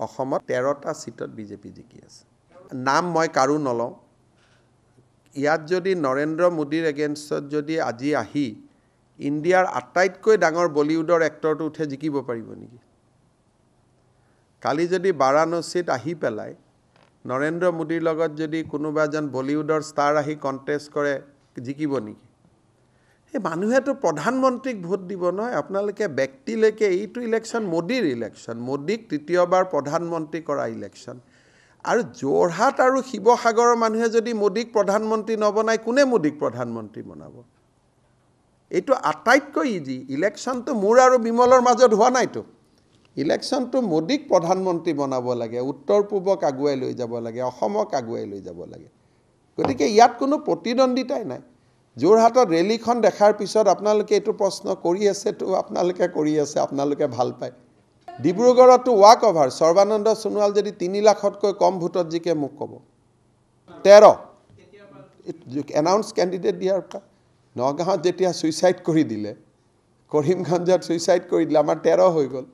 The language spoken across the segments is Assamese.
অসমত 13টা সিটত বিজেপি জিকি আছে নাম মই কাৰো নলওঁ ইয়াত যদি নৰেন্দ্ৰ মোদীৰ এগেইনষ্টত যদি আজি আহি ইণ্ডিয়াৰ আটাইতকৈ ডাঙৰ বলিউডৰ এক্টৰটো উঠে জিকিব পাৰিব নেকি কালি যদি বাৰাণসীত আহি পেলাই নৰেন্দ্ৰ মোদীৰ লগত যদি কোনোবা এজন বলিউডৰ ষ্টাৰ আহি কন্টেষ্ট কৰে জিকিব নেকি এই মানুহেতো প্ৰধানমন্ত্ৰীক ভোট দিব নহয় আপোনালোকে ব্যক্তিলৈকে এইটো ইলেকশ্যন মোদীৰ ইলেকশ্যন মোদীক তৃতীয়বাৰ প্ৰধানমন্ত্ৰী কৰা ইলেকশ্যন আৰু জোৰহাট আৰু শিৱসাগৰৰ মানুহে যদি মোদীক প্ৰধানমন্ত্ৰী নবনায় কোনে মোদীক প্ৰধানমন্ত্ৰী বনাব এইটো আটাইতকৈ ইজি ইলেকশ্যনটো মোৰ আৰু বিমলৰ মাজত হোৱা নাইতো ইলেকশ্যনটো মোদীক প্ৰধানমন্ত্ৰী বনাব লাগে উত্তৰ পূবক আগুৱাই লৈ যাব লাগে অসমক আগুৱাই লৈ যাব লাগে গতিকে ইয়াত কোনো প্ৰতিদ্বন্দ্বিতাই নাই জোৰহাটত ৰেলীখন দেখাৰ পিছত আপোনালোকে এইটো প্ৰশ্ন কৰি আছেতো আপোনালোকে ভাল পায় ডিব্ৰুগড়তো ৱাক অভাৰ সৰ্বানন্দ সোণোৱাল যদি 3 লাখতকৈ কম ভোটত জিকে মোক ক'ব 13 এনাউন্স কেণ্ডিডেট দিয়াৰ পৰা নগাঁৱত যেতিয়া সুইচাইড কৰি দিলে কৰিমগঞ্জত সুইচাইড কৰি দিলে আমাৰ 13 হৈ গ'ল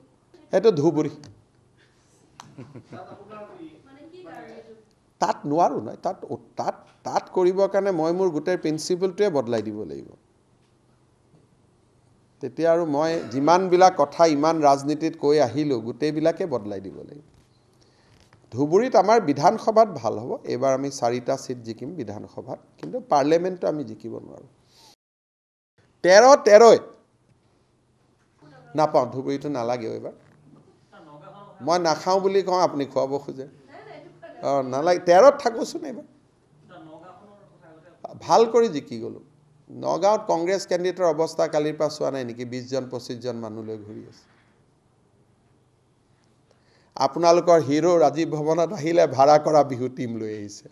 এইটো ধুবুৰী তাত নোৱাৰো নহয় তাত কৰিবৰ কাৰণে মই মোৰ গোটেই প্ৰিন্সিপলটোৱে বদলাই দিব লাগিব তেতিয়া আৰু মই যিমানবিলাক কথা ইমান ৰাজনীতিত কৈ আহিলোঁ গোটেইবিলাকে বদলাই দিব লাগিব ধুবুৰীত আমাৰ বিধানসভাত ভাল হ'ব এবাৰ আমি 4টা সিট জিকিম বিধানসভাত কিন্তু পাৰ্লিয়ামেণ্টটো আমি জিকিব নোৱাৰো 13 নাপাওঁ ধুবুৰীটো নালাগে এবাৰ মই নাখাওঁ বুলি কওঁ আপুনি খুৱাব খোজে নালাগে 13ত থাকোচোন এবাৰ ভাল কৰি জিকি গ'লো নগাঁৱত কংগ্ৰেছ কেণ্ডিডেটৰ অৱস্থা কালিৰ পৰা চোৱা নাই নেকি 20 জন 25 জন মানুহ লৈ ঘূৰি আছে আপোনালোকৰ হিৰো ৰাজীৱ ভৱনত আহিলে ভাড়া কৰা বিহু টিম লৈ আহিছে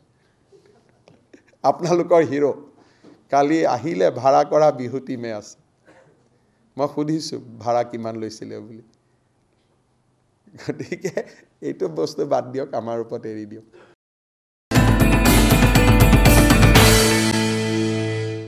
আপোনালোকৰ হিৰো কালি আহিলে ভাড়া কৰা বিহু টিমে আছে মই সুধিছো ভাড়া কিমান লৈছিলে বুলি গতিকে এইটো বস্তু বাদ দিয়ক আমাৰ ওপৰত এৰি দিয়ক